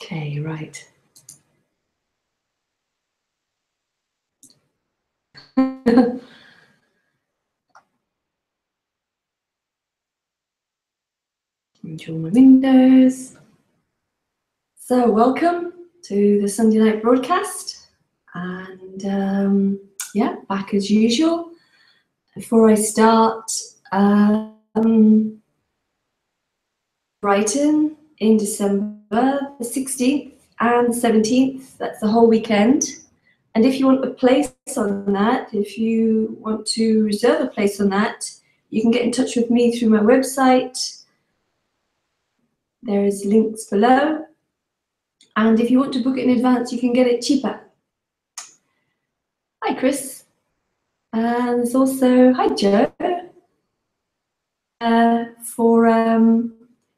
Okay, right. Control my windows. So welcome to the Sunday night broadcast, and yeah, back as usual. Before I start, Brighton in December the 16th and 17th. That's the whole weekend. And if you want a place on that, if you want to reserve a place on that, you can get in touch with me through my website. There is links below. And if you want to book it in advance, you can get it cheaper. Hi, Chris. And there's also, hi, Joe, for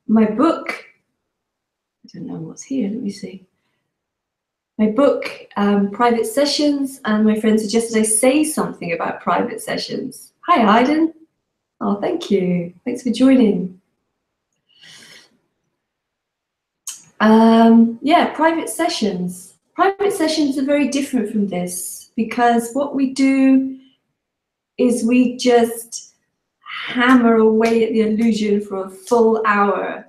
my book. I don't know what's here, let me see. My book, Private Sessions, and my friend suggested I say something about private sessions. Hi, Hayden. Oh, thank you. Thanks for joining. Yeah, private sessions. Private sessions are very different from this because what we do is we just hammer away at the illusion for a full hour.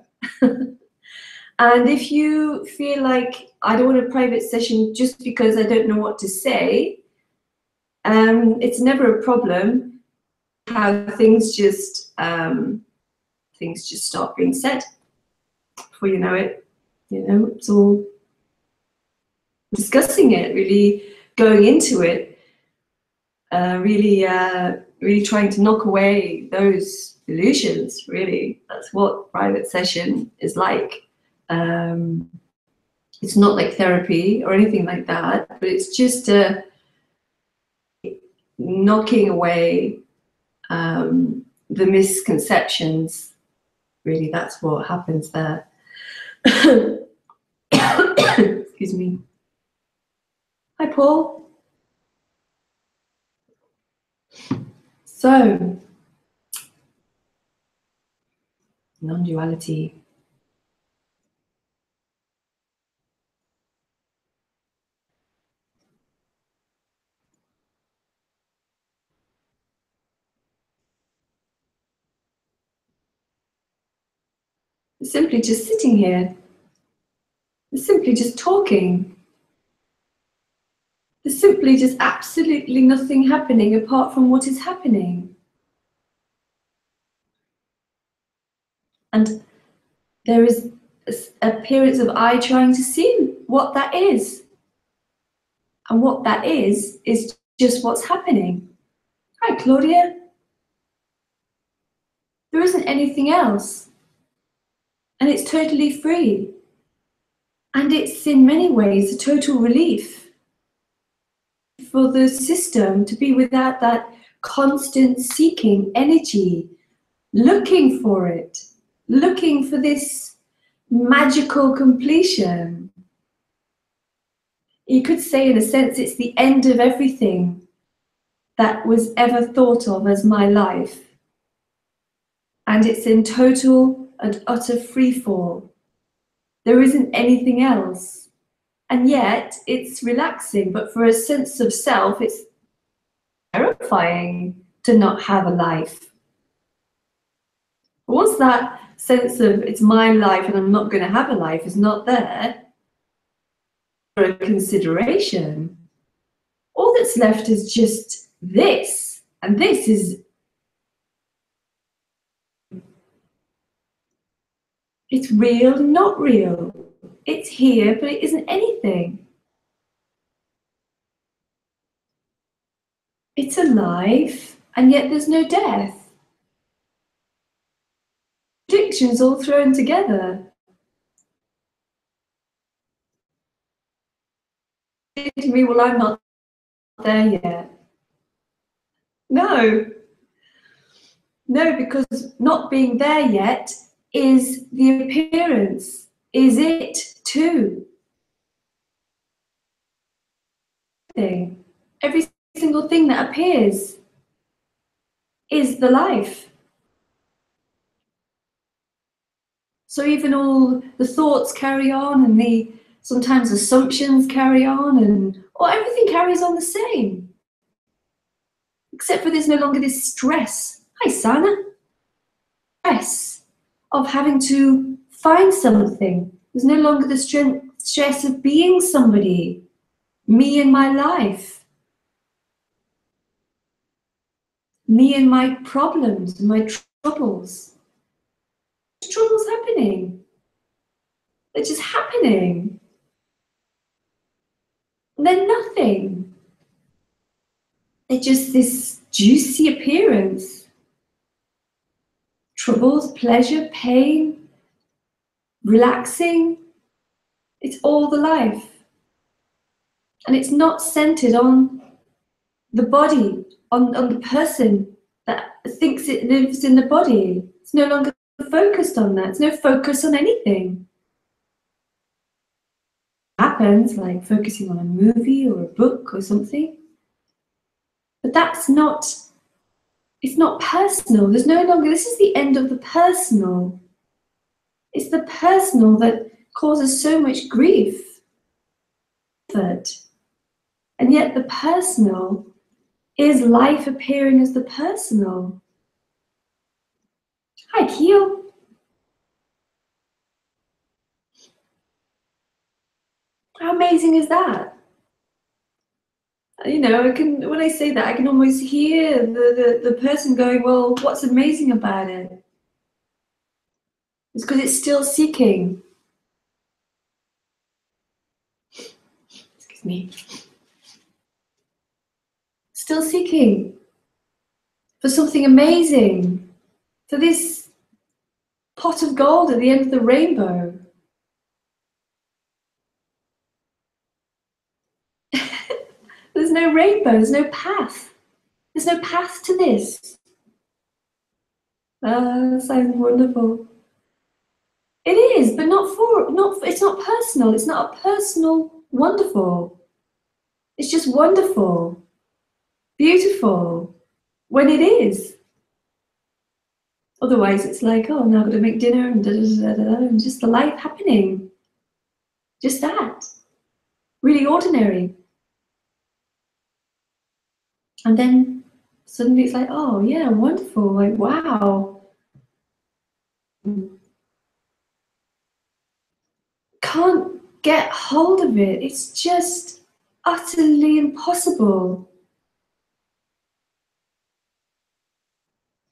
And if you feel like I don't want a private session just because I don't know what to say, it's never a problem how things just start being said before you know it. You know, it's all discussing it, really going into it, really trying to knock away those illusions. Really, that's what private session is like. It's not like therapy or anything like that, but it's just knocking away the misconceptions. Really, that's what happens there. Excuse me. Hi, Paul. So, non-duality. Simply just sitting here. There's simply just talking. There's simply just absolutely nothing happening apart from what is happening. And there is an appearance of I trying to see what that is. And what that is just what's happening. Hi, Claudia. There isn't anything else. And it's totally free. And it's in many ways a total relief for the system to be without that constant seeking energy, looking for it, looking for this magical completion. You could say, in a sense, it's the end of everything that was ever thought of as my life. And it's in total and utter free fall. There isn't anything else. And yet it's relaxing, but for a sense of self, it's terrifying to not have a life. Once that sense of it's my life and I'm not going to have a life is not there for a consideration, all that's left is just this. And this is It's real and not real. It's here, but it isn't anything. It's alive, and yet there's no death. Contradictions all thrown together. To me, well, I'm not there yet. No, because not being there yet is the appearance, is it too. Every single thing that appears is the life. So even all the thoughts carry on, and the sometimes assumptions carry on, or everything carries on the same. Except for there's no longer this stress. Hi, Sana. Stress of having to find something. There's no longer the stress of being somebody. Me and my life. Me and my problems and my troubles. Troubles happening. They're just happening. They're nothing. They're just this juicy appearance. Troubles, pleasure, pain, relaxing. It's all the life. And it's not centered on the body, on the person that thinks it lives in the body. It's no longer focused on that. It's no focus on anything. It happens, like focusing on a movie or a book or something. But that's not, it's not personal. There's no longer, this is the end of the personal. It's the personal that causes so much grief. And yet the personal is life appearing as the personal. Hi, Keel. How amazing is that? You know, when I say that, I can almost hear the person going, well, what's amazing about it? It's because it's still seeking. Excuse me. Still seeking for something amazing, for this pot of gold at the end of the rainbow. There's no rainbow, there's no path. There's no path to this. That sounds wonderful. It is, but it's not personal. It's not a personal wonderful. It's just wonderful, beautiful, when it is. Otherwise, it's like, oh, now I've got to make dinner and and just the life happening. Just that. Really ordinary. And then suddenly it's like, oh, yeah, wonderful. Like, wow. Can't get hold of it. It's just utterly impossible.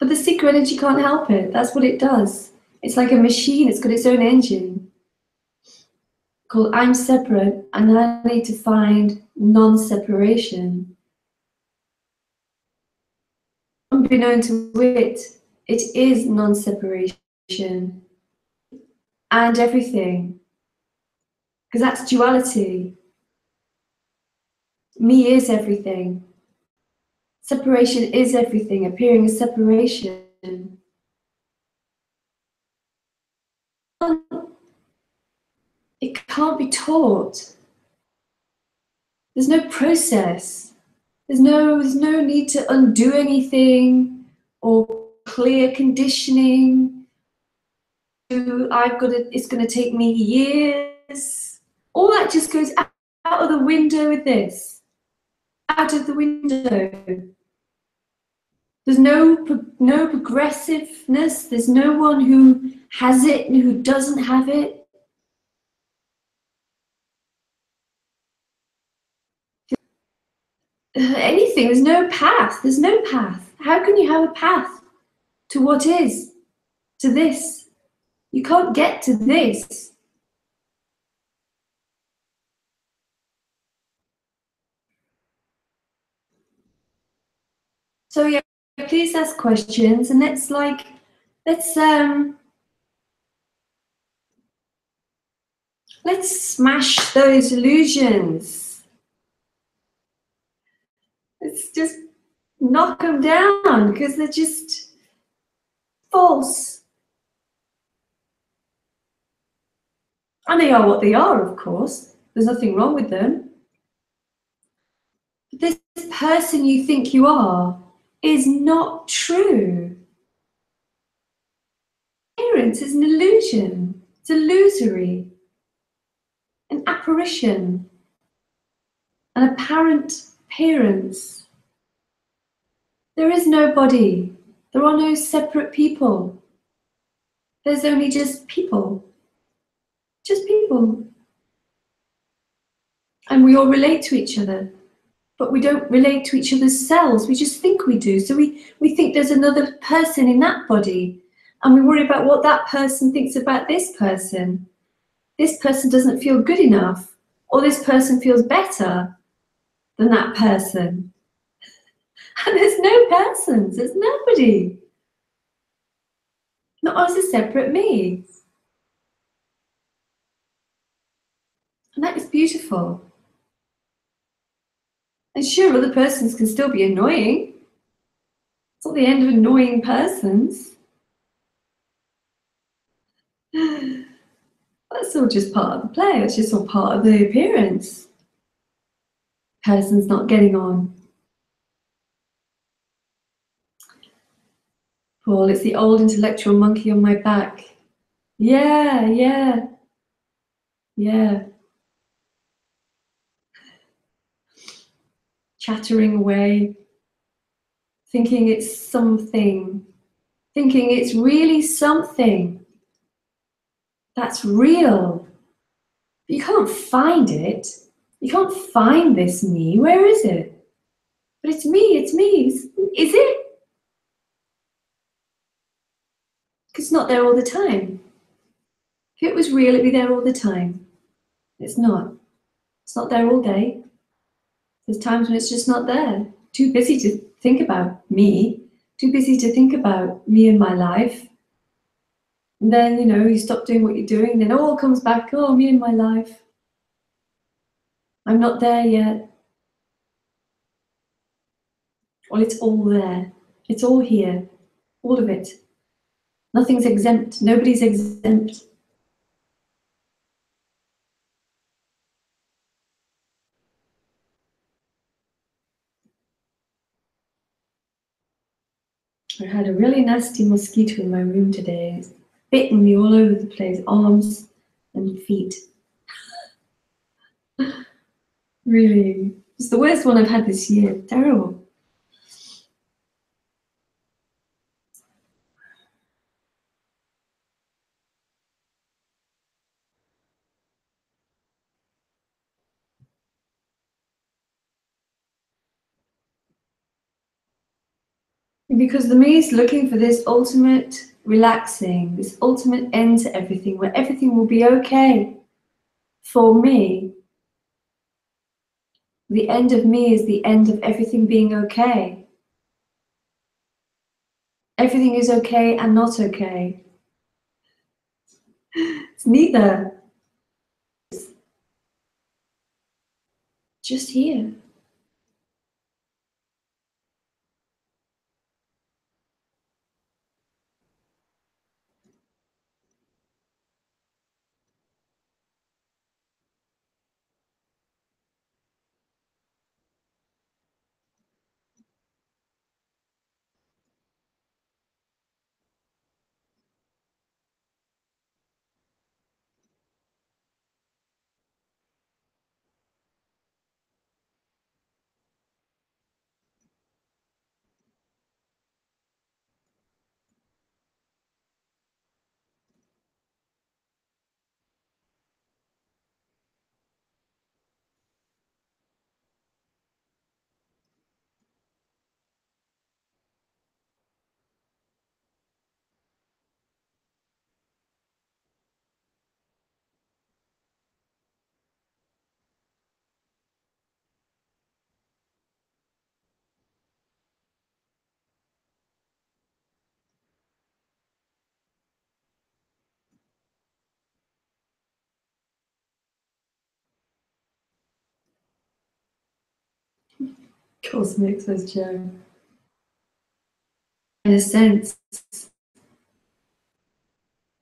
But the secret energy can't help it. That's what it does. It's like a machine. It's got its own engine called I'm separate, and I need to find non-separation. Unbeknown to it, it is non-separation and everything. Because that's duality. Me is everything. Separation is everything, appearing as separation. It can't be taught. There's no process. There's no need to undo anything or clear conditioning. It's going to take me years. All that just goes out of the window with this. Out of the window. There's no progressiveness. There's no one who has it and who doesn't have it. Anything. There's no path. There's no path. How can you have a path to what is, to this? You can't get to this. So yeah, please ask questions and let's smash those illusions. Let's just knock them down because they're just false. And they are what they are, of course. There's nothing wrong with them. But this person you think you are is not true. Appearance is an illusion. It's illusory. An apparition. An apparent appearance. There is no body. There are no separate people. There's only just people. Just people. And we all relate to each other. But we don't relate to each other's selves. We just think we do. So we think there's another person in that body. And we worry about what that person thinks about this person. This person doesn't feel good enough. Or this person feels better than that person. And there's no persons. There's nobody. Not as a separate me. And that is beautiful. And sure, other persons can still be annoying. It's not the end of annoying persons. That's all just part of the play. It's just all part of the appearance. Person's not getting on. Paul, it's the old intellectual monkey on my back. Yeah, yeah, yeah. Chattering away, thinking it's something, thinking it's really something that's real. But you can't find it. You can't find this me. Where is it? But it's me, it's me. Is it? Because it's not there all the time. If it was real, it'd be there all the time. It's not. It's not there all day. There's times when it's just not there. Too busy to think about me. Too busy to think about me and my life. And then, you stop doing what you're doing, then it all comes back, oh, me and my life. I'm not there yet. Well, it's all there. It's all here. All of it. Nothing's exempt. Nobody's exempt. I had a really nasty mosquito in my room today. It's bitten me all over the place, arms and feet. Really. It's the worst one I've had this year. Terrible. Because the me is looking for this ultimate relaxing, this ultimate end to everything, where everything will be okay. For me, the end of me is the end of everything being okay. Everything is okay and not okay. It's neither. Just here. Cosmic, says Joe. In a sense,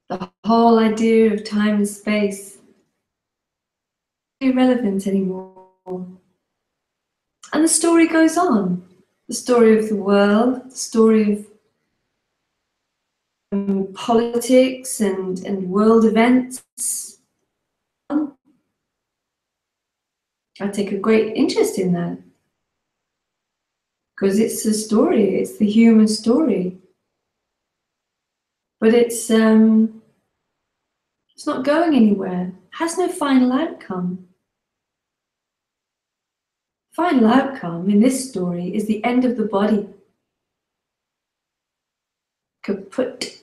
the whole idea of time and space is irrelevant anymore. And the story goes on. The story of the world, the story of politics and world events. I take a great interest in that. Because it's a story, it's the human story. But it's not going anywhere. It has no final outcome. Final outcome in this story is the end of the body. Kaput.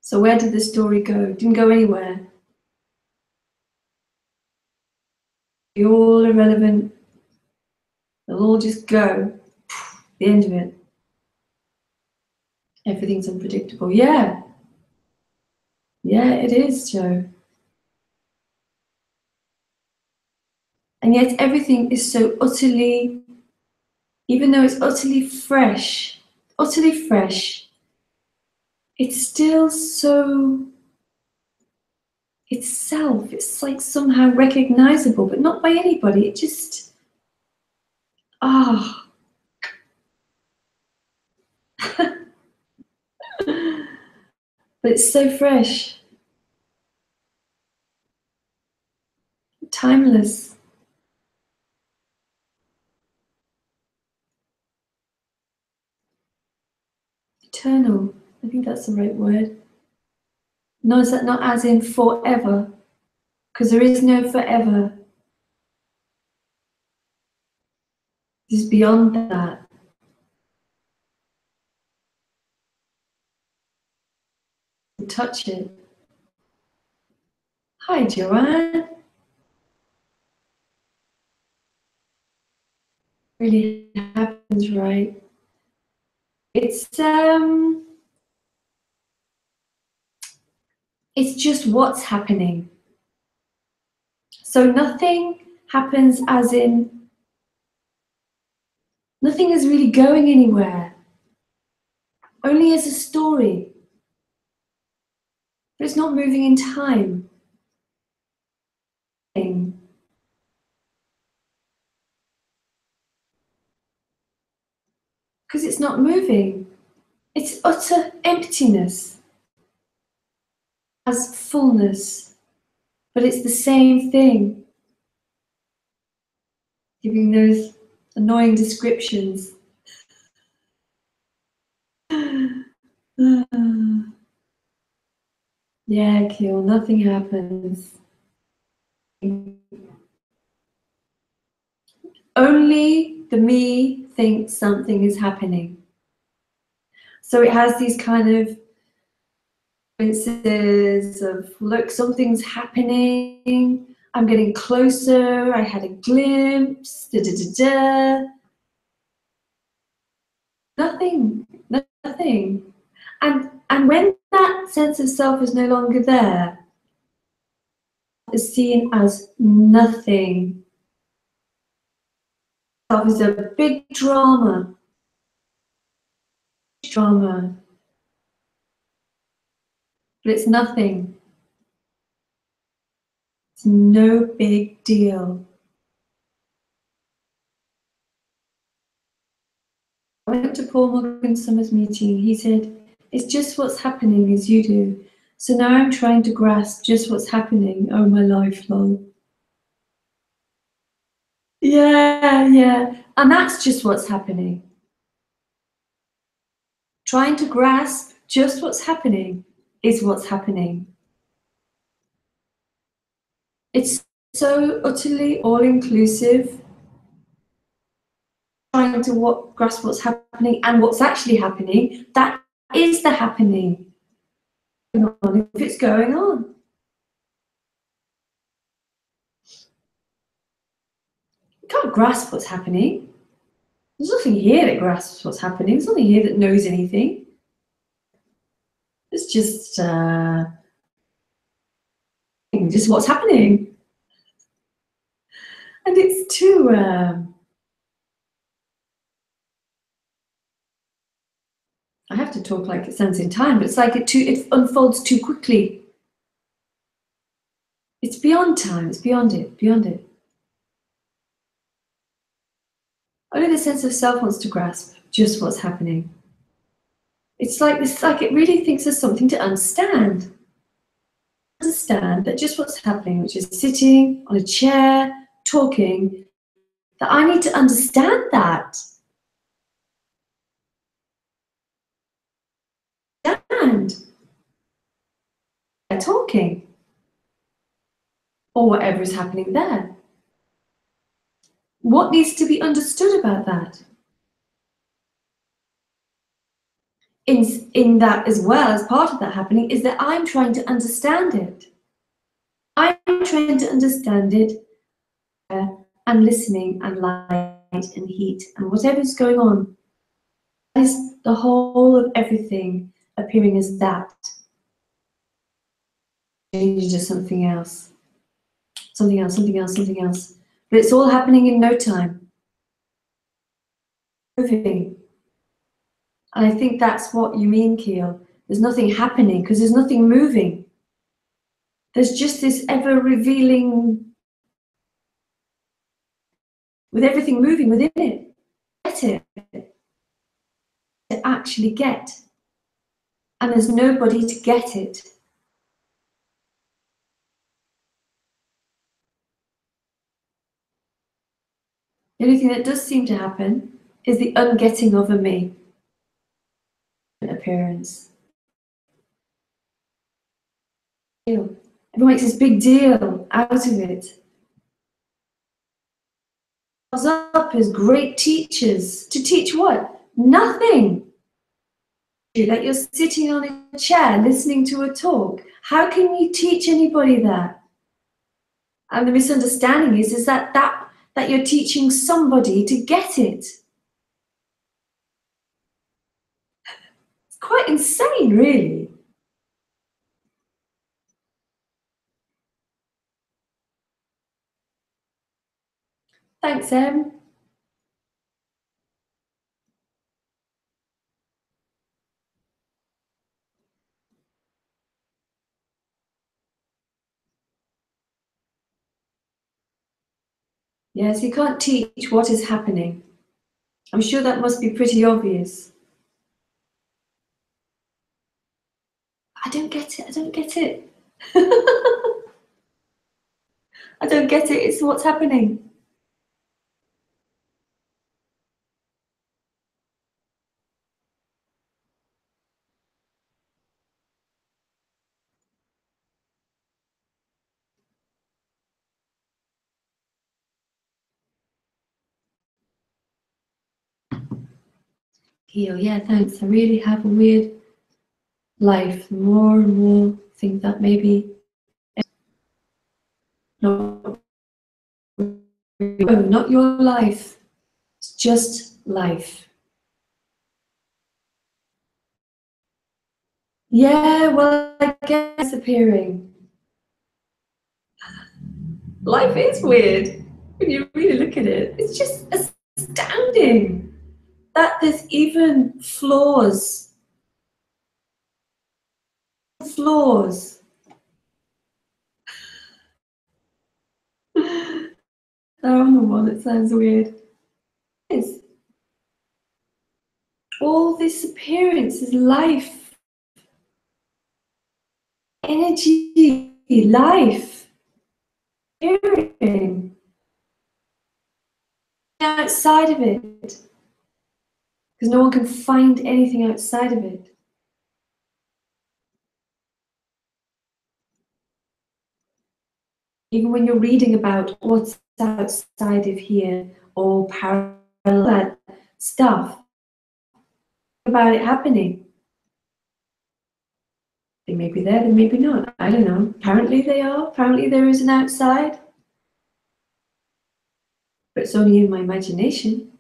So where did the story go? It didn't go anywhere. They're all irrelevant. They'll all just go. The end of it. Everything's unpredictable. Yeah. Yeah, it is, Joe. And yet everything is so utterly, even though it's utterly fresh, it's still so itself. It's like somehow recognizable, but not by anybody. It just, but it's so fresh, timeless. Eternal. I think that's the right word. No, is that not as in forever? Because there is no forever. It's beyond that. Touch it. Hi, Joanne. Really happens, right? It's just what's happening. So nothing happens as in, nothing is really going anywhere. Only as a story. But it's not moving in time. Because it's not moving. It's utter emptiness. As fullness. But it's the same thing. Giving those annoying descriptions. Yeah, Keel, nothing happens. Only the me thinks something is happening. So it has these kind of instances of, look, something's happening, I'm getting closer, I had a glimpse, Nothing. And when that sense of self is no longer there, it's seen as nothing. Self is a big drama. But it's nothing. It's no big deal. I went to Paul Morgan Summers' meeting. He said, it's just what's happening as you do. So now I'm trying to grasp just what's happening. Oh, my life, lol. Yeah. And that's just what's happening. Trying to grasp just what's happening is what's happening. It's so utterly all-inclusive. Trying to grasp what's happening and what's actually happening, that is the happening. If it's going on. You can't grasp what's happening. There's nothing here that grasps what's happening. There's nothing here that knows anything. It's just what's happening. And it's too have to talk like it sounds in time, but it's like it unfolds too quickly. It's beyond time, it's beyond it, beyond it. Only the sense of self wants to grasp just what's happening. It's like it really thinks there's something to understand. Understand that just what's happening, which is sitting on a chair, talking, that I need to understand that. And they're talking. Or whatever is happening there. What needs to be understood about that? In that as well, as part of that happening, is that I'm trying to understand it. I'm trying to understand it and listening and light and heat and whatever's going on. That is the whole of everything appearing as that. Change to something else. Something else, something else, something else. But it's all happening in no time. Moving. And I think that's what you mean, Keel. There's nothing happening because there's nothing moving. There's just this ever-revealing, with everything moving within it. Get it. To actually get. And there's nobody to get it. The only thing that does seem to happen is the ungetting of a me. Appearance. Everyone makes this big deal out of it. Up as great teachers to teach what? Nothing. That you're sitting on a chair listening to a talk. How can you teach anybody that? And the misunderstanding is that you're teaching somebody to get it. It's quite insane, really. Thanks, Em. Yes, you can't teach what is happening. I'm sure that must be pretty obvious. I don't get it. I don't get it. I don't get it. It's what's happening. Heal. Yeah, thanks. I really have a weird life. More and more think that maybe no, not your life. It's just life. Yeah, well, I guess appearing. Life is weird when you really look at it. It's just astounding that there's even flaws. Flaws. I'm the one that sounds weird. It is. All this appearance is life. Energy, life. Appearing. Outside of it. Because no one can find anything outside of it. Even when you're reading about what's outside of here or parallel stuff about it happening. They may be there, they may be not. I don't know. Apparently they are. Apparently there is an outside. But it's only in my imagination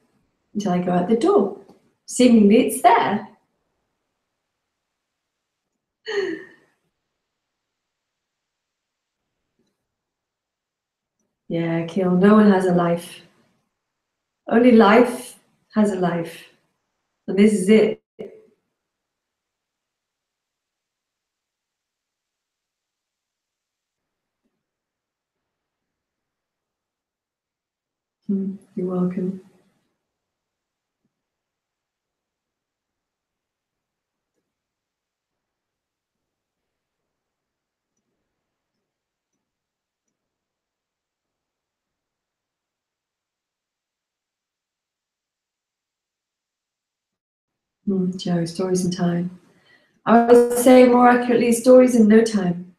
until I go out the door. Seemingly it's there. Yeah, Keel, no one has a life. Only life has a life. And this is it. You're welcome. Joe, stories in time. I would say more accurately, stories in no time.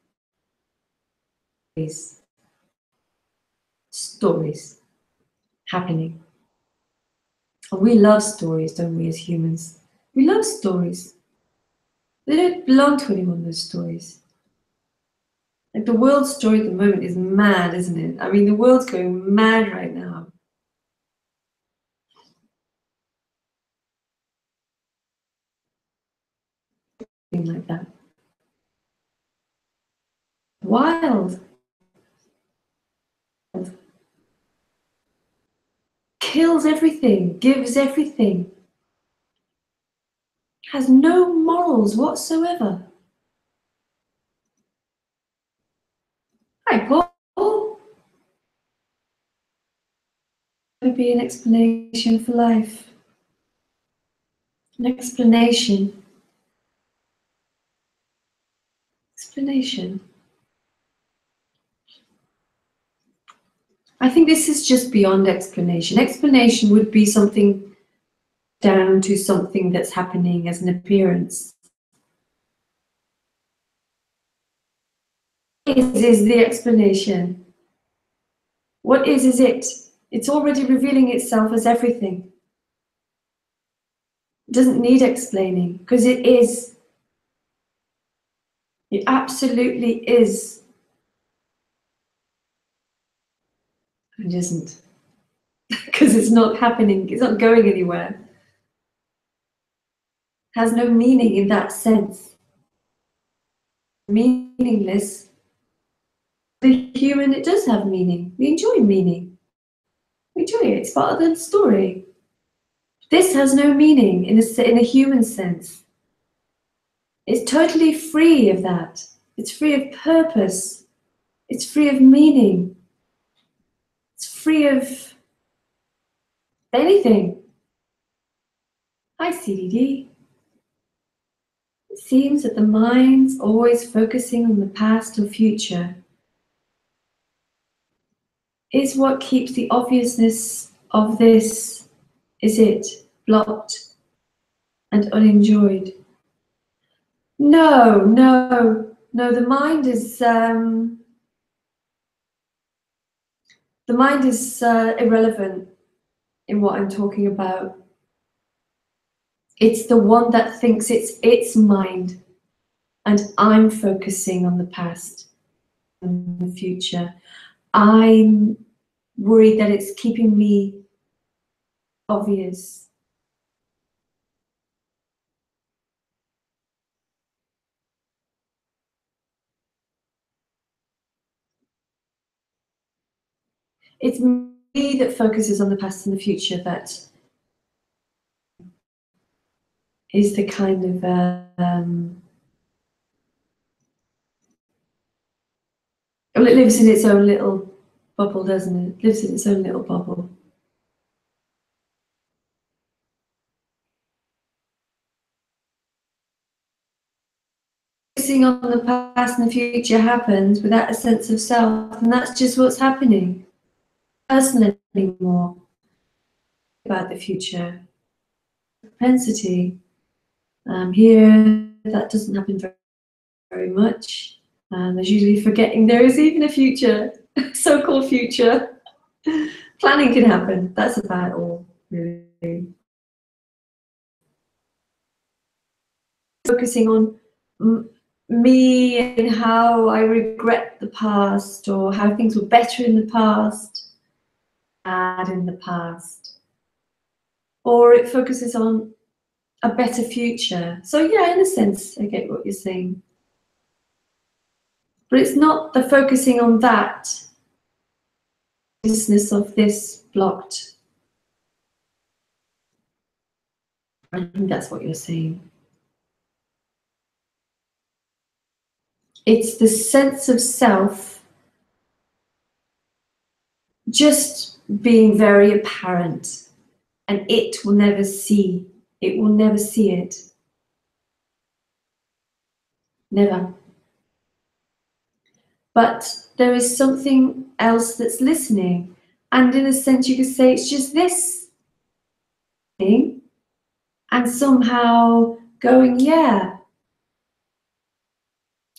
Stories happening. And we love stories, don't we, as humans? We love stories. They don't belong to anyone, those stories. Like the world's story at the moment is mad, isn't it? I mean, the world's going mad right now. Like that. Wild. Kills everything, gives everything. Has no morals whatsoever. Hi, Paul. Would be an explanation for life. An explanation. Explanation. I think this is just beyond explanation. Explanation would be something down to something that's happening as an appearance. Is the explanation. What is it? It's already revealing itself as everything. It doesn't need explaining because it is. It absolutely is. It isn't. Because it's not happening, it's not going anywhere. It has no meaning in that sense. Meaningless. The human, it does have meaning. We enjoy meaning. We enjoy it. It's part of the story. This has no meaning in a human sense. It's totally free of that. It's free of purpose. It's free of meaning. It's free of anything. Hi, CDD. It seems that the mind's always focusing on the past or future is what keeps the obviousness of this, is it, blocked and unenjoyed. No, the mind is irrelevant in what I'm talking about. It's the one that thinks it's its mind, and I'm focusing on the past and the future. I'm worried that it's keeping me obvious. It's me that focuses on the past and the future that is the kind of well, it lives in its own little bubble, doesn't it? It lives in its own little bubble. Focusing on the past and the future happens without a sense of self, and that's just what's happening. Personally, more about the future. Propensity. Here, that doesn't happen very much. There's usually forgetting there is even a future, so-called future. Planning can happen. That's about all, really. Focusing on me and how I regret the past, or how things were better in the past, bad in the past. Or it focuses on a better future. So yeah, in a sense, I get what you're saying. But it's not the focusing on that, business of this blocked. I think that's what you're saying. It's the sense of self just being very apparent, and it will never see it. Never. But there is something else that's listening, and in a sense you could say it's just this thing, and somehow going, yeah.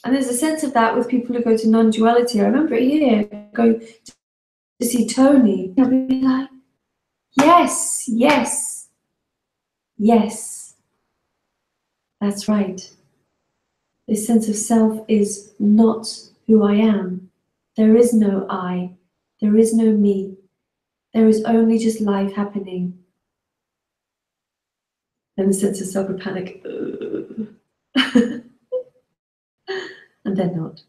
And there's a sense of that with people who go to non-duality. I remember it here, going to see Tony, I'll be like, yes, yes, yes, that's right. This sense of self is not who I am. There is no I. There is no me. There is only just life happening. And the sense of self would panic. And then not.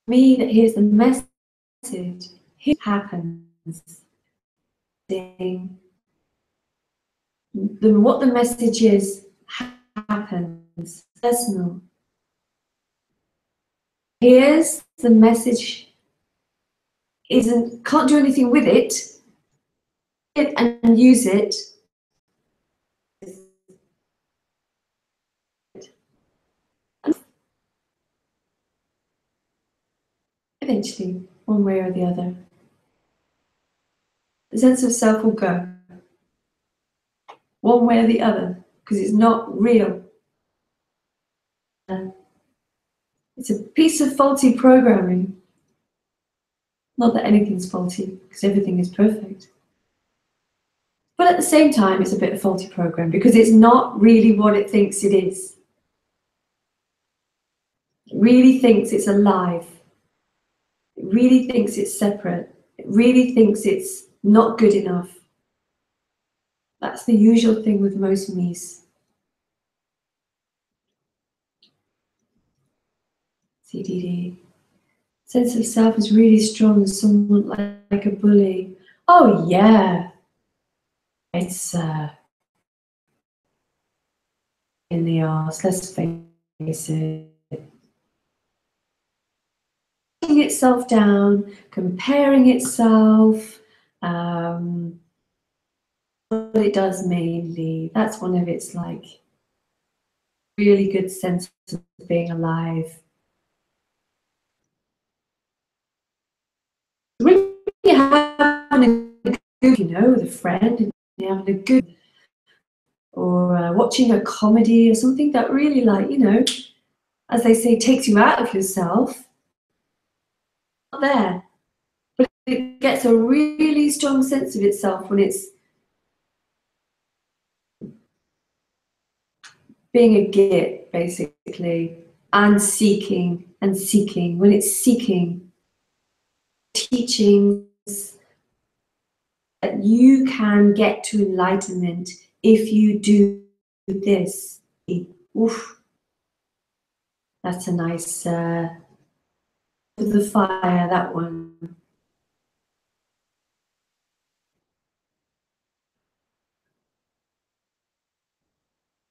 Me, that here's the message. Here happens. What the message is happens. Personal. Here's the message. Can't do anything with it and use it. Eventually, one way or the other, the sense of self will go one way or the other because it's not real. It's a piece of faulty programming. Not that anything's faulty, because everything is perfect. But at the same time, it's a bit of faulty program because it's not really what it thinks it is. It really thinks it's alive. It really thinks it's separate. It really thinks it's not good enough. That's the usual thing with most me's. CDD. Sense of self is really strong as someone like a bully. Oh yeah. It's in the arse, let's face it. Putting itself down, comparing itself, what it does mainly, that's one of its like really good sense of being alive. When you're having a good, with a friend, and you're having a good, or watching a comedy or something that really, like, as they say, takes you out of yourself. Not there, but it gets a really strong sense of itself when it's being a git, basically, and seeking and seeking. When it's seeking teachings that you can get to enlightenment if you do this. Oof. That's a nice the fire, that one.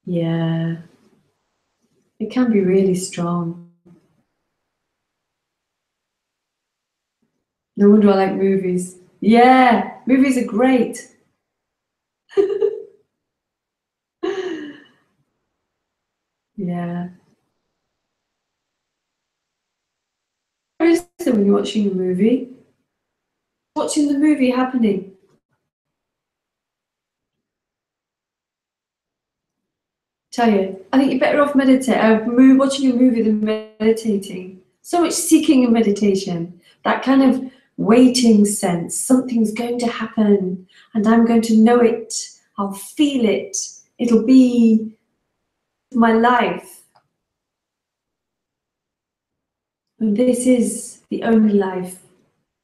Yeah. It can be really strong. No wonder I like movies. Yeah, movies are great. Yeah. What is it when you're watching a movie? Watching the movie happening. Tell you, I think you're better off watching a movie than meditating. So much seeking and meditation, that kind of waiting sense, something's going to happen and I'm going to know it, I'll feel it, it'll be my life. And this is the only life.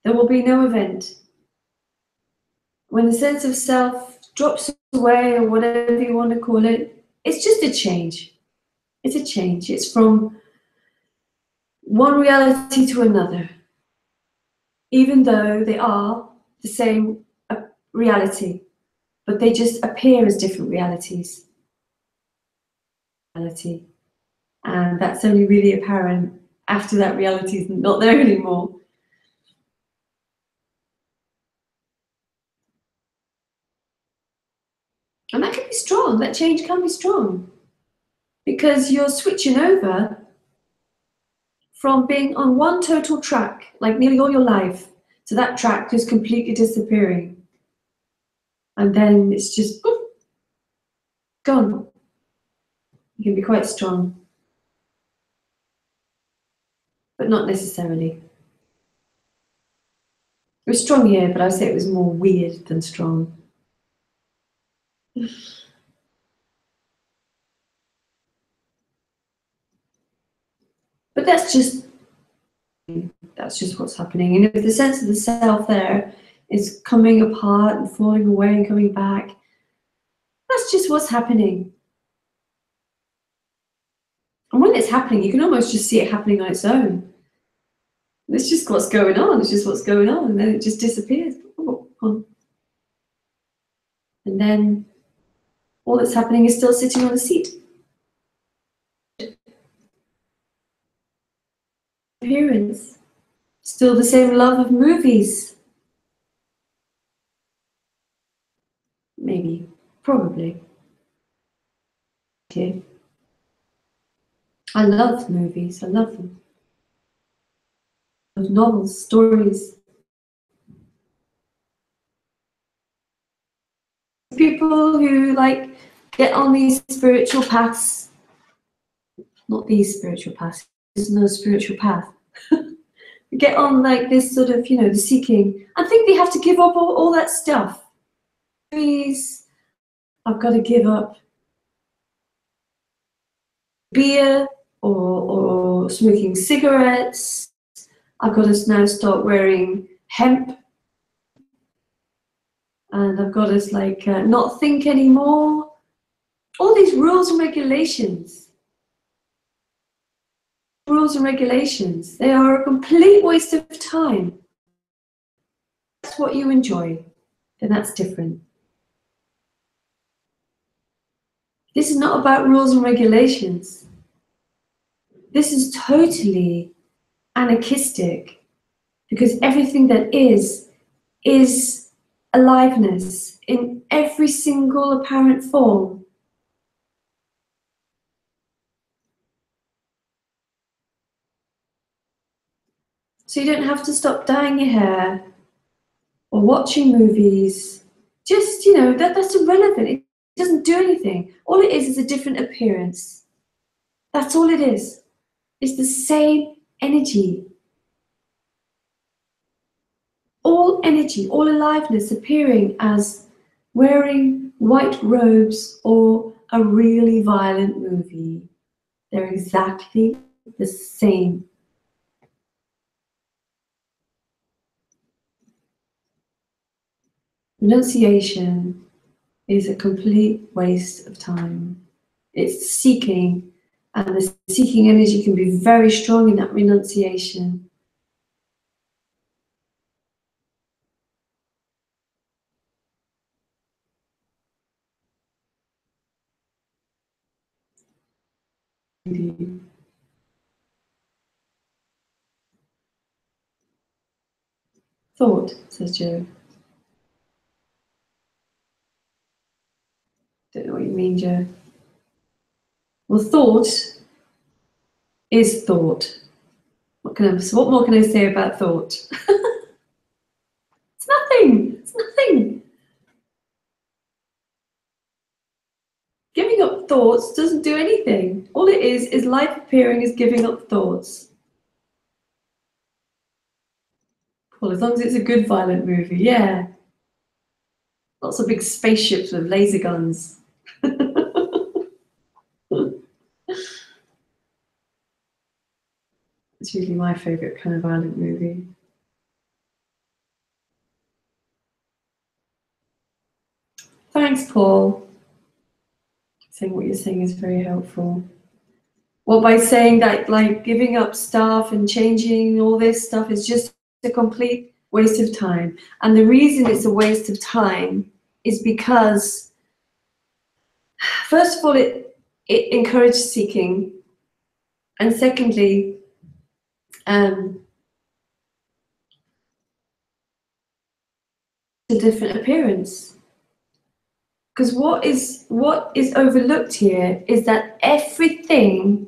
There will be no event. When the sense of self drops away, or whatever you want to call it, it's just a change. It's a change. It's from one reality to another, even though they are the same reality, but they just appear as different realities. And that's only really apparent after that reality is not there anymore. And that can be strong, that change can be strong, because you're switching over from being on one total track, like nearly all your life, to that track just completely disappearing. And then it's just poof, gone. It can be quite strong, but not necessarily. It was strong here, but I'd say it was more weird than strong. But that's just what's happening. And if the sense of the self there is coming apart and falling away and coming back, that's just what's happening. And when it's happening, you can almost just see it happening on its own. It's just what's going on. It's just what's going on, and then it just disappears. And then all that's happening is still sitting on the seat. Appearance. Still the same love of movies. Maybe. Probably. Okay. I love movies. I love them. I love novels, stories. People who like get on these spiritual paths. Not these spiritual paths. There's no spiritual path. Get on like this sort of, the seeking. I think they have to give up all that stuff. Please, I've got to give up beer or smoking cigarettes. I've got to now start wearing hemp. And I've got to not think anymore. All these rules and regulations. Rules and regulations, they are a complete waste of time. That's what you enjoy, then that's different. This is not about rules and regulations. This is totally anarchistic, because everything that is aliveness in every single apparent form. So you don't have to stop dyeing your hair or watching movies. Just, that's irrelevant. It doesn't do anything. All it is a different appearance. That's all it is. It's the same energy. All energy, all aliveness appearing as wearing white robes or a really violent movie. They're exactly the same. Renunciation is a complete waste of time. It's seeking, and the seeking energy can be very strong in that renunciation. Thought, says Joe. Don't know what you mean, Joe. Well, thought is thought. What more can I say about thought? It's nothing. It's nothing. Giving up thoughts doesn't do anything. All it is life appearing as giving up thoughts. Well, as long as it's a good violent movie, yeah. Lots of big spaceships with laser guns. It's usually my favourite kind of violent movie. Thanks, Paul. Saying what you're saying is very helpful. Well, by saying that, like, giving up stuff and changing all this stuff is just a complete waste of time. And the reason it's a waste of time is because, first of all, it encourages seeking. And secondly, a different appearance. Because what is overlooked here is that everything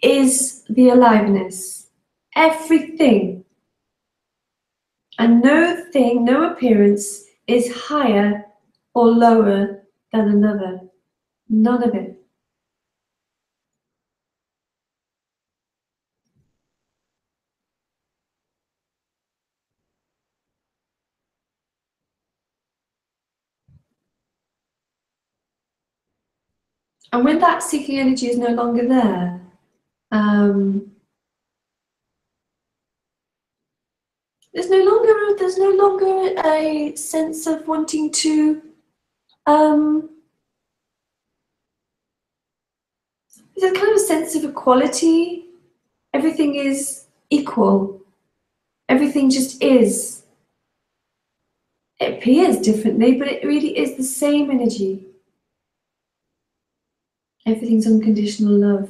is the aliveness. Everything. And no thing, no appearance is higher or lower than another. None of it. And when that seeking energy is no longer there, there's no longer a sense of wanting to there's a kind of a sense of equality. Everything is equal. Everything just is. It appears differently, but it really is the same energy. Everything's unconditional love,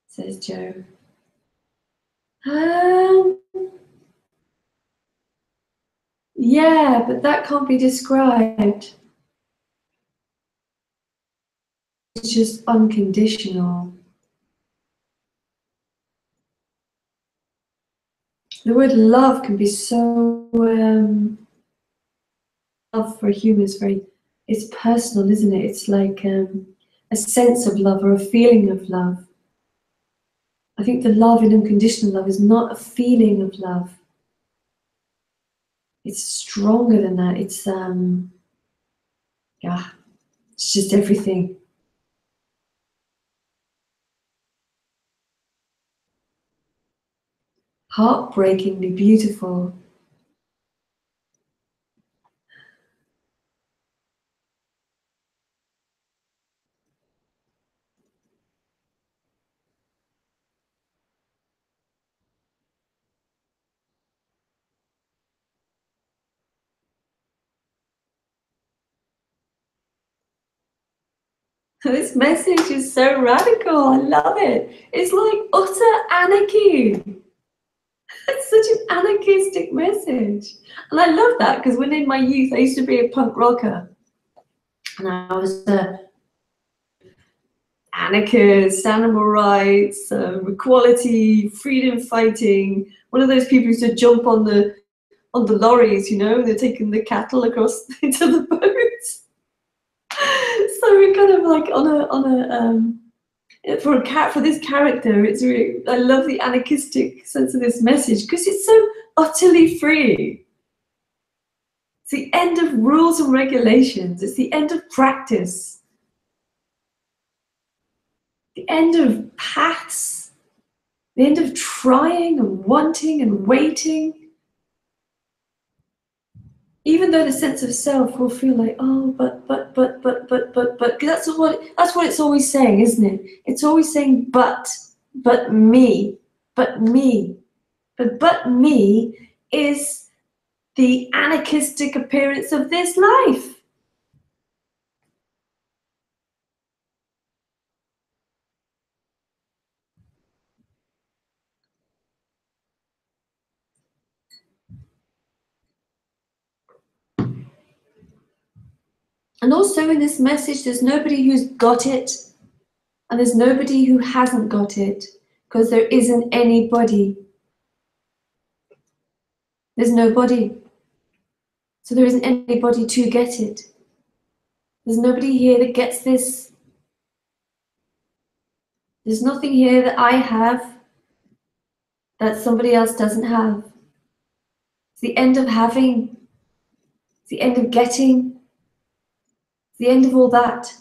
says Joe. Yeah, but that can't be described. It's just unconditional. The word love can be so love for a human is it's personal, isn't it? It's like a sense of love or a feeling of love. I think the love in unconditional love is not a feeling of love. It's stronger than that. It's yeah, it's just everything. Heartbreakingly beautiful. This message is so radical. I love it. It's like utter anarchy. It's such an anarchistic message. And I love that because when in my youth, I used to be a punk rocker. And I was anarchist, animal rights, equality, freedom fighting. One of those people who used to jump on the lorries, you know, they're taking the cattle across into the boats. So we're kind of like for this character, it's really, I love the anarchistic sense of this message because it's so utterly free. It's the end of rules and regulations. It's the end of practice. The end of paths. The end of trying and wanting and waiting. Even though the sense of self will feel like, oh, but, that's what it's always saying, isn't it? It's always saying, but me, but me. But me is the anarchistic appearance of this life. And also in this message, there's nobody who's got it, and there's nobody who hasn't got it, because there isn't anybody. There's nobody. So there isn't anybody to get it. There's nobody here that gets this. There's nothing here that I have that somebody else doesn't have. It's the end of having. It's the end of getting. It's the end of all that.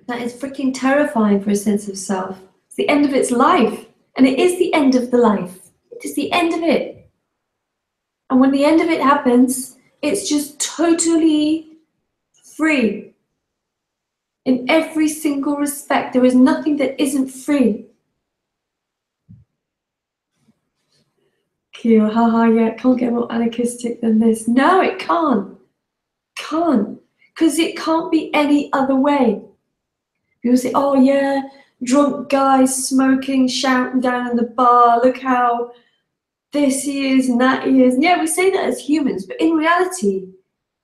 That is freaking terrifying for a sense of self. It's the end of its life. And it is the end of the life. It is the end of it. And when the end of it happens, it's just totally free. In every single respect, there is nothing that isn't free. Kyo, haha, yeah, it can't get more anarchistic than this. No, it can't. Can't. Because it can't be any other way. People say, oh yeah, drunk guys smoking, shouting down in the bar, look how this he is and that he is. And yeah, we say that as humans, but in reality,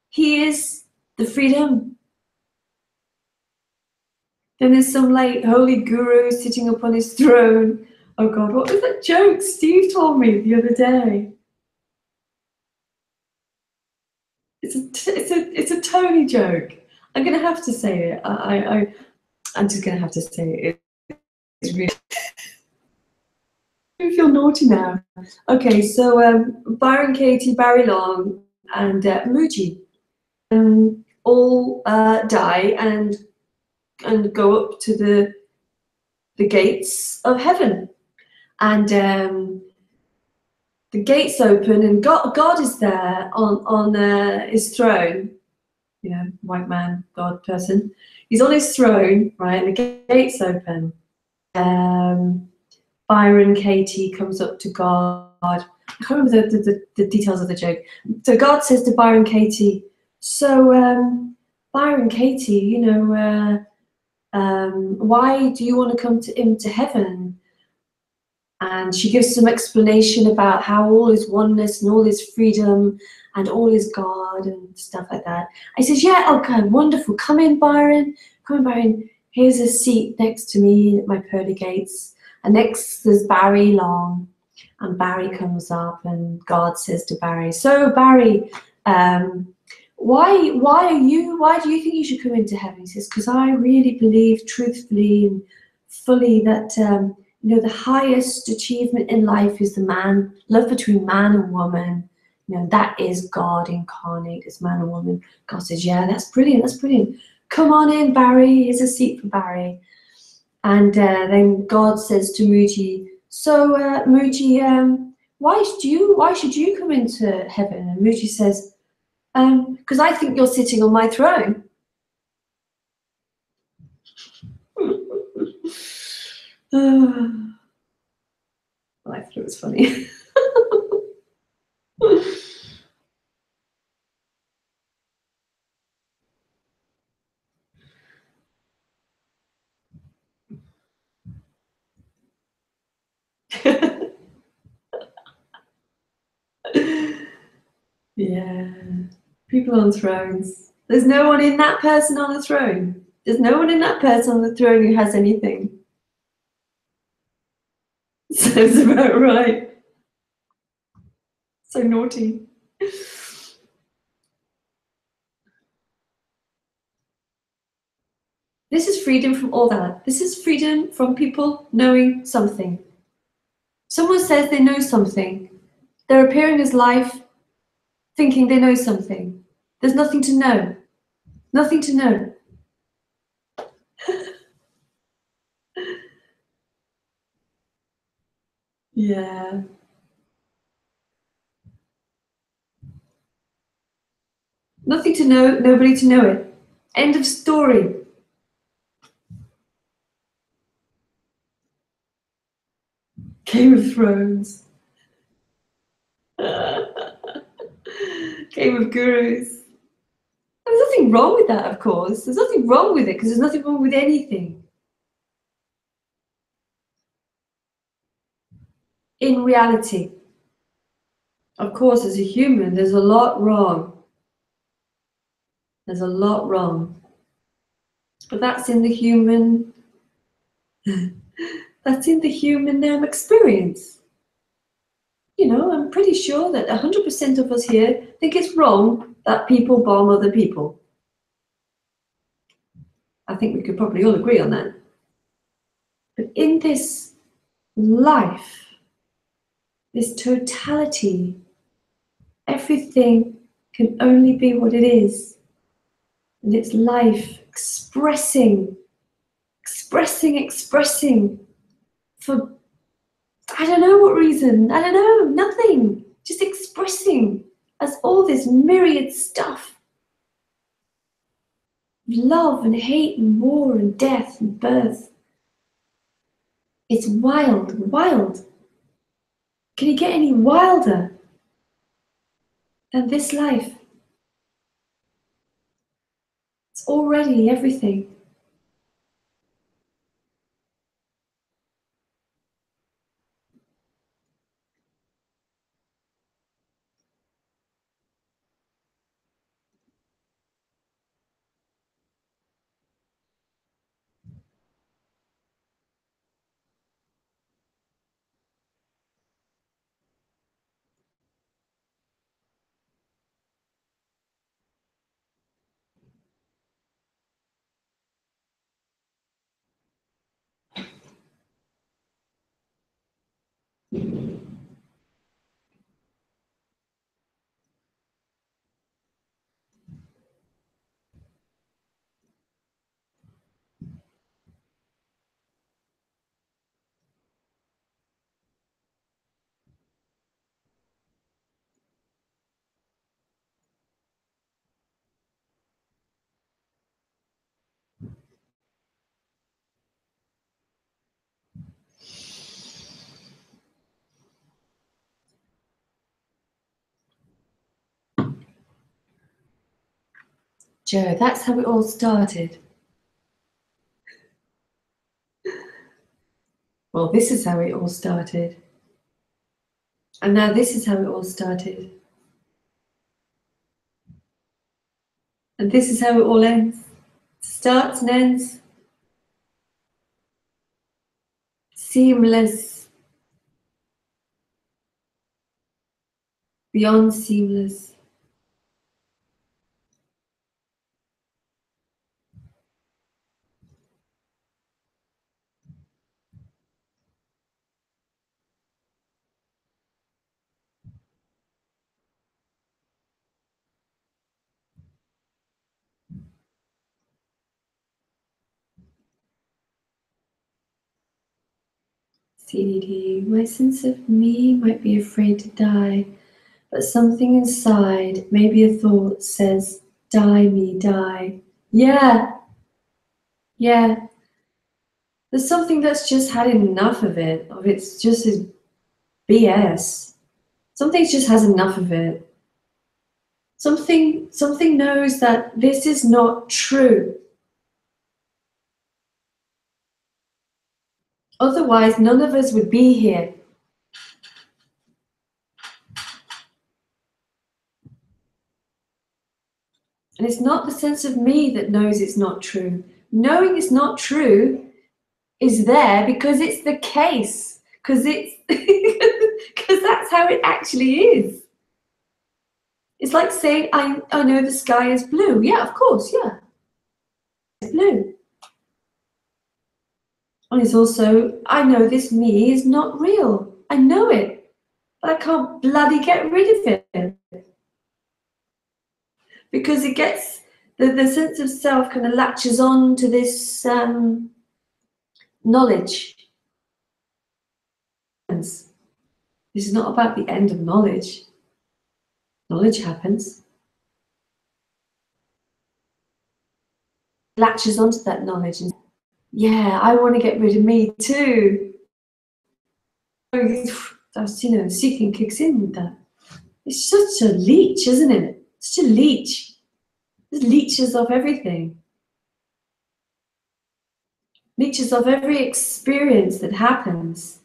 he is the freedom. Then there's some like holy guru sitting up on his throne. Oh God, what was that joke Steve told me the other day? It's a Tony joke. I'm gonna have to say it. I'm just gonna have to say it. It's really I feel naughty now. Okay, so Byron Katie, Barry Long, and Muji all die and go up to the gates of heaven, and the gates open, and God is there on his throne. You know, white man, God person. He's on his throne, right? And the gates open. Byron Katie comes up to God. I can't remember the details of the joke. So God says to Byron Katie, so Byron Katie, you know, why do you want to come to heaven? And she gives some explanation about how all is oneness and all is freedom and all is God and stuff like that. I says, yeah, okay, wonderful. Come in, Byron. Come in, Byron. Here's a seat next to me at my pearly gates. And next there's Barry Long. And Barry comes up and God says to Barry, so Barry, why do you think you should come into heaven? He says, because I really believe truthfully and fully that you know, the highest achievement in life is the love between man and woman. You know, that is God incarnate as man and woman. God says, yeah, that's brilliant, that's brilliant. Come on in, Barry, here's a seat for Barry. And then God says to Muji, so Muji, why should you come into heaven? And Muji says, because I think you're sitting on my throne. I thought it was funny. Yeah, people on thrones. There's no one in that person on the throne. There's no one in that person on the throne who has anything. Sounds about right. So naughty. This is freedom from all that. This is freedom from people knowing something. Someone says they know something. They're appearing as life, thinking they know something. There's nothing to know. Nothing to know. Yeah. Nothing to know, nobody to know it. End of story. Game of Thrones. Game of Gurus. There's nothing wrong with that, of course. There's nothing wrong with it because there's nothing wrong with anything. In reality, of course, as a human, there's a lot wrong. There's a lot wrong. But that's in the human, that's in the human experience. You know, I'm pretty sure that 100% of us here think it's wrong that people bomb other people. I think we could probably all agree on that. But in this life, this totality, everything can only be what it is. And it's life expressing for, I don't know what reason, I don't know, nothing. Just expressing as all this myriad stuff. Love and hate and war and death and birth. It's wild, wild. Can you get any wilder than this life? It's already everything. Joe, that's how it all started. Well, this is how it all started. And now this is how it all started. And this is how it all ends. Starts and ends. Seamless. Beyond seamless. CDD. My sense of me might be afraid to die, but something inside, maybe a thought, says, die me, die. Yeah. Yeah. There's something that's just had enough of it, of it's just his BS. Something just has enough of it. Something knows that this is not true. Otherwise, none of us would be here. And it's not the sense of me that knows it's not true. Knowing it's not true is there because it's the case. Because it's because that's how it actually is. It's like saying, I know the sky is blue. Yeah, of course, yeah. It's blue. And it's also, I know this me is not real. I know it, but I can't bloody get rid of it. Because it gets, the sense of self kind of latches on to this knowledge. This is not about the end of knowledge. Knowledge happens. Latches onto that knowledge and, yeah, I want to get rid of me too. That's, seeking kicks in with that. It's such a leech, isn't it? Such a leech. It leeches off everything. Leeches off every experience that happens.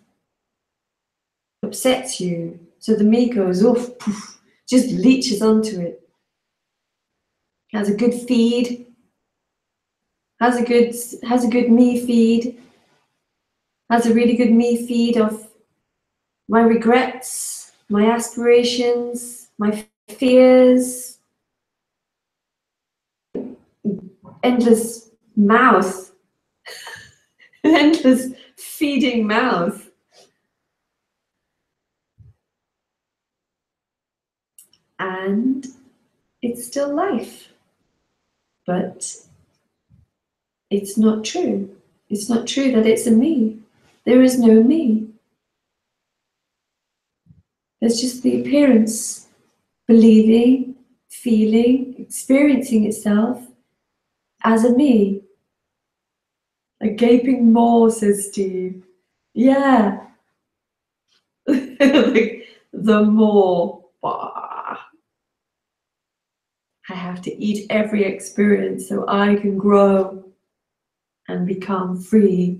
Upsets you. So the me goes, oof, poof, just leeches onto it. Has a good feed. Has a good me feed. Has a really good me feed of my regrets, my aspirations, my fears. Endless mouth. Endless feeding mouth. And it's still life. But it's not true. It's not true that it's a me. There is no me. There's just the appearance, believing, feeling, experiencing itself as a me. A gaping maw, says Steve. Yeah. The maw. Bah. I have to eat every experience so I can grow and become free,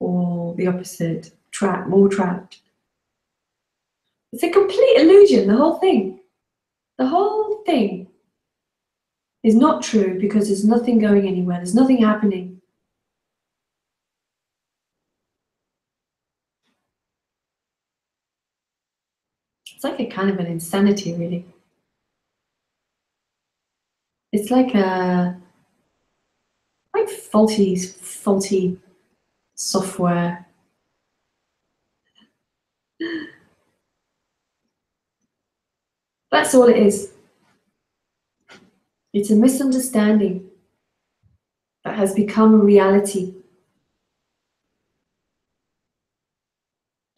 or the opposite, trapped, more trapped. It's a complete illusion, the whole thing. The whole thing is not true because there's nothing going anywhere, there's nothing happening. It's like a kind of an insanity, really. It's like faulty software. That's all it is. It's a misunderstanding that has become a reality.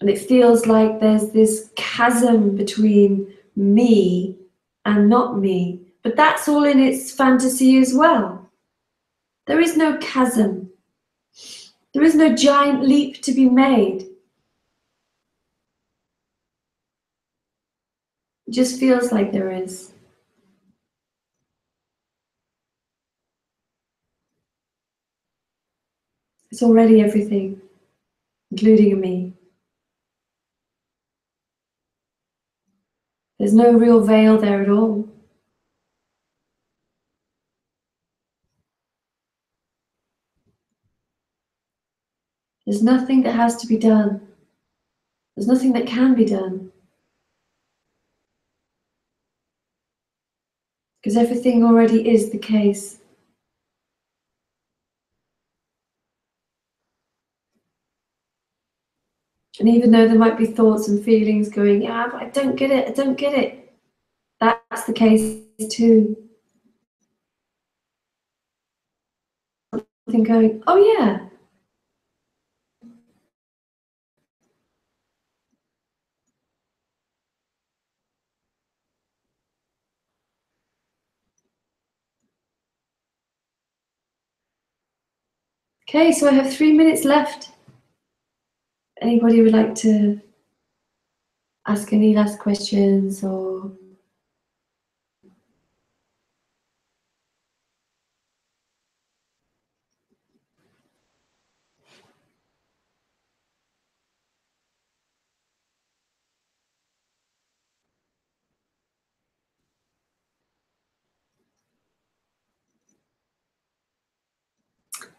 And it feels like there's this chasm between me and not me. But that's all in its fantasy as well. There is no chasm. There is no giant leap to be made. It just feels like there is. It's already everything, including a me. There's no real veil there at all. There's nothing that has to be done. There's nothing that can be done. Because everything already is the case. And even though there might be thoughts and feelings going, yeah, but I don't get it, I don't get it. That's the case too. Something going, oh yeah. Okay, so I have 3 minutes left. Anybody would like to ask any last questions or?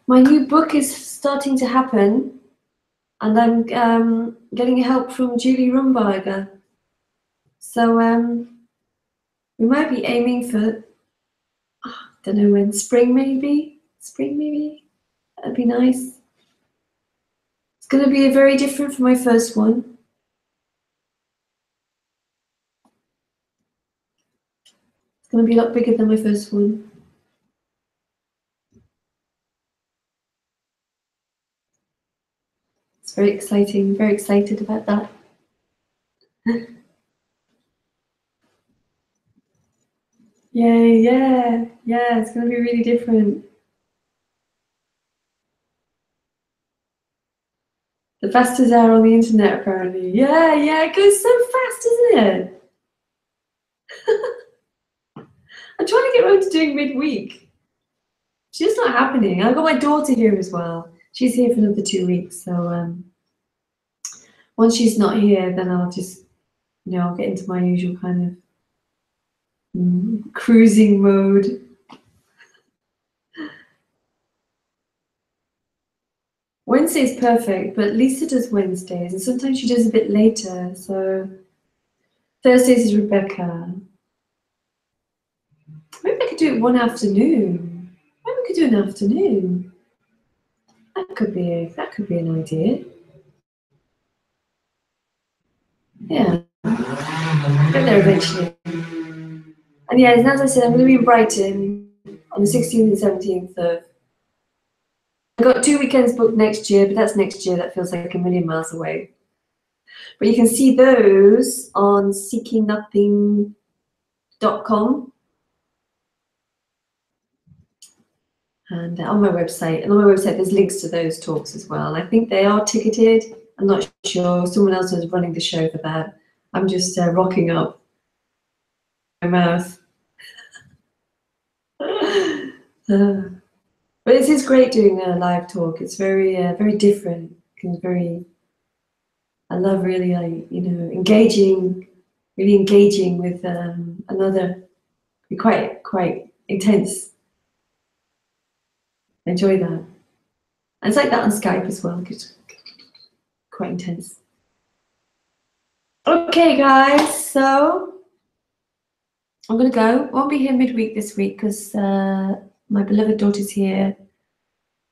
My new book is starting to happen, and I'm getting help from Julie Rumberger. So we might be aiming for, don't know when, spring maybe? Spring maybe? That'd be nice. It's going to be very different from my first one. It's going to be a lot bigger than my first one. It's very exciting, very excited about that. Yeah, it's going to be really different. The fastest hour on the internet, apparently. Yeah, it goes so fast, isn't it? I'm trying to get around to doing midweek. It's just not happening. I've got my daughter here as well. She's here for another 2 weeks, so once she's not here, then I'll just, I'll get into my usual kind of cruising mode. Wednesday's perfect, but Lisa does Wednesdays, and sometimes she does a bit later, so Thursdays is Rebecca. Maybe I could do it one afternoon. Maybe we could do an afternoon. That could be an idea. Yeah, get there eventually. And yeah, as I said, I'm going to be in Brighton on the 16th and 17th of. I've got 2 weekends booked next year, but that's next year. That feels like a million miles away. But you can see those on seekingnothing.com and on my website. And on my website, there's links to those talks as well. I think they are ticketed. I'm not sure. Someone else is running the show for that. I'm just rocking up my mouth. But it is great doing a live talk. It's very, very different. It's very. I love really, engaging with another. Quite intense. Enjoy that. And it's like that on Skype as well. It's quite intense. Okay, guys. So I'm gonna go. Won't be here midweek this week because my beloved daughter's here.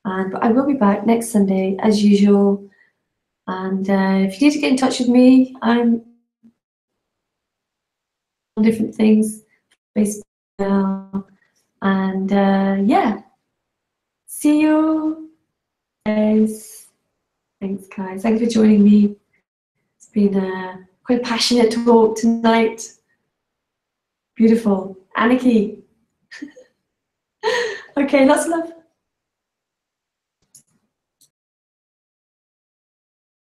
But I will be back next Sunday as usual. And if you need to get in touch with me, I'm different things, Facebook now, and yeah, see you guys. Thanks, guys. Thanks for joining me. It's been quite a passionate talk tonight. Beautiful. Anarchy. Okay, lots of love.